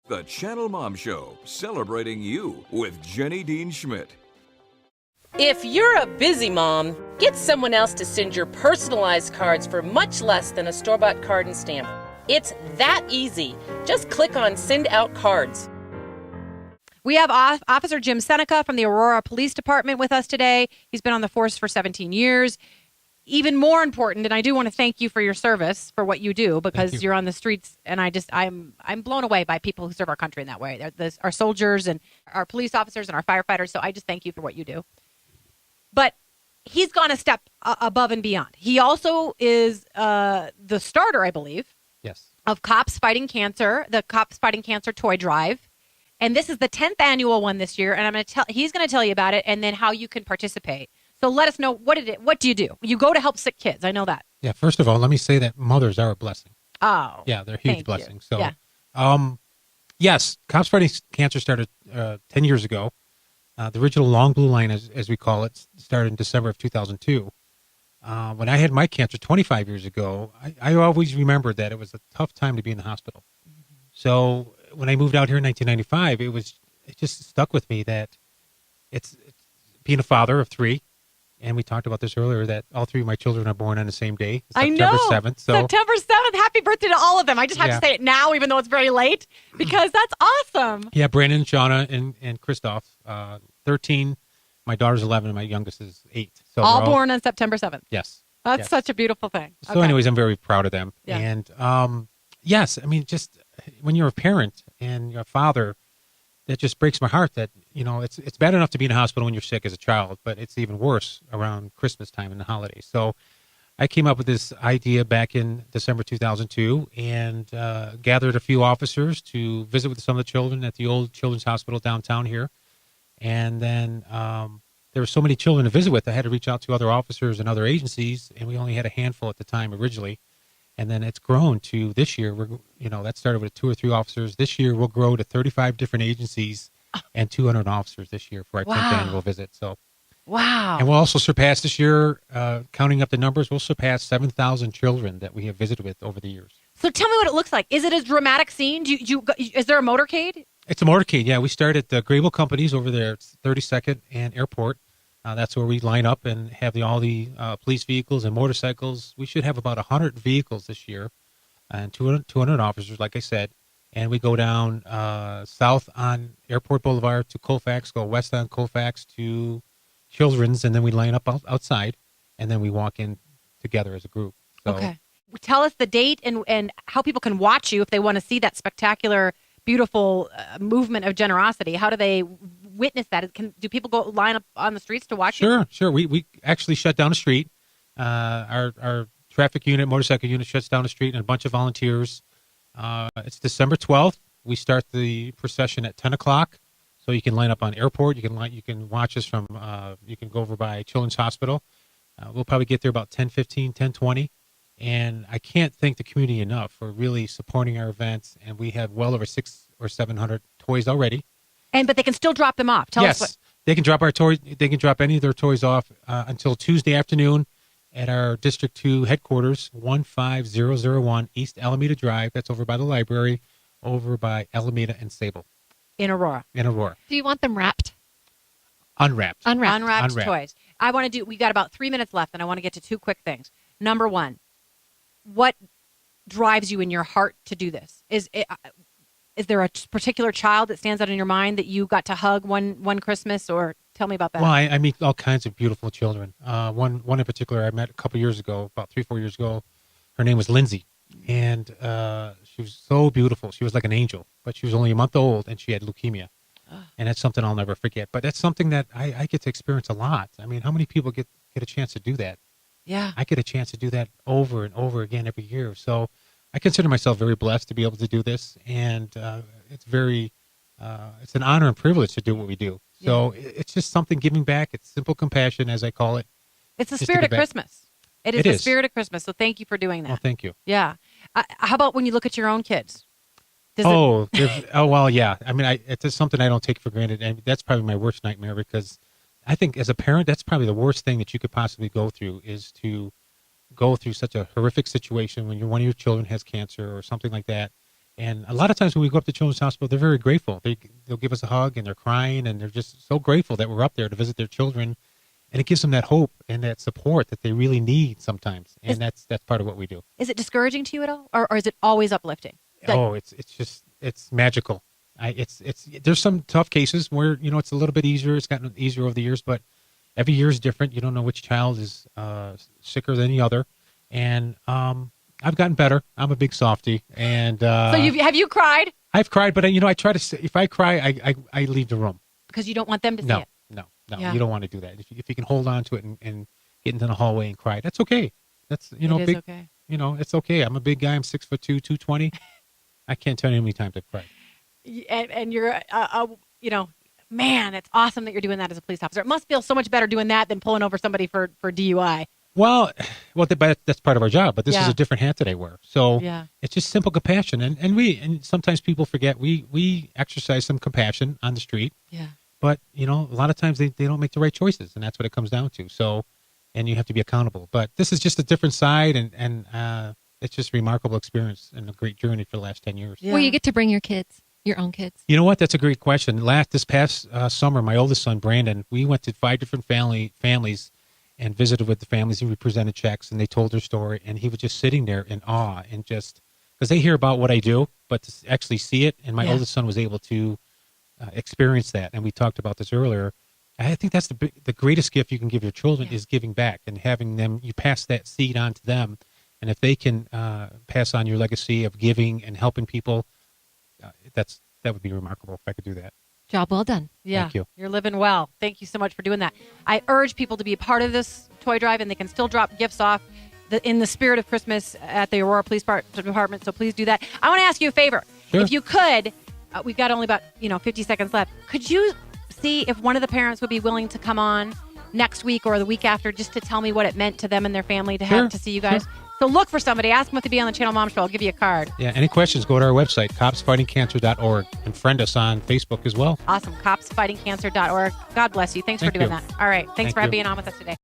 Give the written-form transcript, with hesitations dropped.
The Channel Mom Show, celebrating you with Jenny Dean Schmidt. If you're a busy mom, get someone else to send your personalized cards for much less than a store-bought card and stamp. It's that easy. Just click on Send Out Cards. We have Officer Jim Seneca from the Aurora Police Department with us today. He's been on the force for 17 years. Even more important, and I do want to thank you for your service, for what you do, because you're on the streets, and I'm blown away by people who serve our country in that way. Our soldiers and our police officers and our firefighters, so I just thank you for what you do. But he's gone a step above and beyond. He also is the starter, I believe, of Cops Fighting Cancer, the Cops Fighting Cancer toy drive. And this is the 10th annual one this year, and he's going to tell you about it and then how you can participate. So let us know, what do you do? You go to help sick kids. I know that. Yeah, first of all, let me say that mothers are a blessing. Oh. Yeah, they're a huge blessing. So, yeah. Yes, Cops Fighting Cancer started 10 years ago. The original Long Blue Line, as we call it, started in December of 2002. When I had my cancer 25 years ago, I always remembered that it was a tough time to be in the hospital. Mm-hmm. So when I moved out here in 1995, it just stuck with me that it's being a father of three. And we talked about this earlier, that all three of my children are born on the same day, September 7th. So September 7th. Happy birthday to all of them. I just have to say it now, even though it's very late, because that's awesome. Yeah, Brandon, Shauna, and Christoph, 13. My daughter's 11, and my youngest is 8. So all born on September 7th. Yes. That's such a beautiful thing. So anyways, I'm very proud of them. Yeah. And yes, I mean, just when you're a parent and you're a father, it just breaks my heart that, it's bad enough to be in a hospital when you're sick as a child, but it's even worse around Christmas time and the holidays. So I came up with this idea back in December 2002 and gathered a few officers to visit with some of the children at the old Children's Hospital downtown here. And then there were so many children to visit with, I had to reach out to other officers and other agencies, and we only had a handful at the time originally. And then it's grown to this year. That started with 2 or 3 officers. This year we'll grow to 35 different agencies and 200 officers this year for our 10th annual visit. So, wow! And we'll also surpass this year, counting up the numbers, we'll surpass 7,000 children that we have visited with over the years. So tell me what it looks like. Is it a dramatic scene? Is there a motorcade? It's a motorcade. Yeah, we start at the Grable Companies over there, at 32nd and Airport. That's where we line up and have all the police vehicles and motorcycles. We should have about 100 vehicles this year and 200 officers, like I said. And we go down south on Airport Boulevard to Colfax, go west on Colfax to Children's, and then we line up outside, and then we walk in together as a group. So, okay. Tell us the date and how people can watch you if they want to see that spectacular, beautiful movement of generosity. How do they witness that? Do people go line up on the streets to watch you? Sure. We actually shut down a street. Our traffic unit, motorcycle unit shuts down a street, and a bunch of volunteers. It's December 12th. We start the procession at 10 o'clock. So you can line up on Airport. You can watch us from, you can go over by Children's Hospital. We'll probably get there about 10:15, 10:20. And I can't thank the community enough for really supporting our events. And we have well over 600 or 700 toys already. But they can still drop them off. Tell us what. They can drop our toys. They can drop any of their toys off until Tuesday afternoon at our District 2 headquarters, 15001 East Alameda Drive. That's over by the library, over by Alameda and Sable. In Aurora. Do you want them wrapped? Unwrapped. Unwrapped toys. We got about 3 minutes left, and I want to get to 2 quick things. Number one, what drives you in your heart to do this? Is there a particular child that stands out in your mind that you got to hug one Christmas, or tell me about that? Well, I meet all kinds of beautiful children. One in particular I met a couple years ago, about 3-4 years ago. Her name was Lindsay, and she was so beautiful. She was like an angel, but she was only a month old, and she had leukemia. And that's something I'll never forget. But that's something that I get to experience a lot. I mean, how many people get a chance to do that? Yeah. I get a chance to do that over and over again every year. So I consider myself very blessed to be able to do this. And it's an honor and privilege to do what we do. So it's just something giving back. It's simple compassion, as I call it. It's the spirit of Christmas. It is the spirit of Christmas. So thank you for doing that. Well, thank you. Yeah. How about when you look at your own kids? Well, yeah. I mean, it's just something I don't take for granted. And that's probably my worst nightmare, because I think as a parent, that's probably the worst thing that you could possibly go through, is to go through such a horrific situation when one of your children has cancer or something like that, And a lot of times when we go up to Children's Hospital, they're very grateful. They'll give us a hug, and they're crying, and they're just so grateful that we're up there to visit their children. And it gives them that hope and that support that they really need sometimes. And that's part of what we do. Is it discouraging to you at all? Or is it always uplifting? It's magical. There's some tough cases where, it's a little bit easier. It's gotten easier over the years, but every year is different. You don't know which child is sicker than the other. And I've gotten better. I'm a big softie. And so have you cried? I've cried, but I try to, if I cry, I leave the room. Because you don't want them to see it. No, Yeah. you don't want to do that. If you can hold on to it and get into the hallway and cry, that's okay. That's, It is big, okay. It's okay. I'm a big guy. I'm 6'2", 220. I can't tell you how many times I've cried. And you're, man, it's awesome that you're doing that as a police officer. It must feel so much better doing that than pulling over somebody for DUI. Well, that's part of our job, but this is Yeah. a different hat that I wear. So Yeah. it's just simple compassion. And sometimes people forget we exercise some compassion on the street, Yeah. but, a lot of times they don't make the right choices, and that's what it comes down to. So, and you have to be accountable. But this is just a different side, and it's just a remarkable experience and a great journey for the last 10 years. Yeah. Will you get to bring your kids, your own kids? You know what? That's a great question. This past summer, my oldest son, Brandon, we went to 5 different families and visited with the families, and we presented checks, and they told their story, and he was just sitting there in awe, and just because they hear about what I do, but to actually see it, and my oldest son was able to experience that, and we talked about this earlier. I think that's the greatest gift you can give your children is giving back and having them. You pass that seed on to them, and if they can pass on your legacy of giving and helping people, that would be remarkable if I could do that. Job well done. Yeah, Thank you. You're living well. Thank you so much for doing that. I urge people to be a part of this toy drive, and they can still drop gifts off in the spirit of Christmas at the Aurora Police Department. So please do that. I want to ask you a favor. Sure. If you could, we've got only about 50 seconds left. Could you see if one of the parents would be willing to come on next week or the week after, just to tell me what it meant to them and their family to have to see you guys? Sure. So look for somebody. Ask them to be on the Channel Mom Show. I'll give you a card. Yeah, any questions, go to our website, copsfightingcancer.org, and friend us on Facebook as well. Awesome. Copsfightingcancer.org. God bless you. Thanks for doing that. All right. Thanks for you. being on with us today.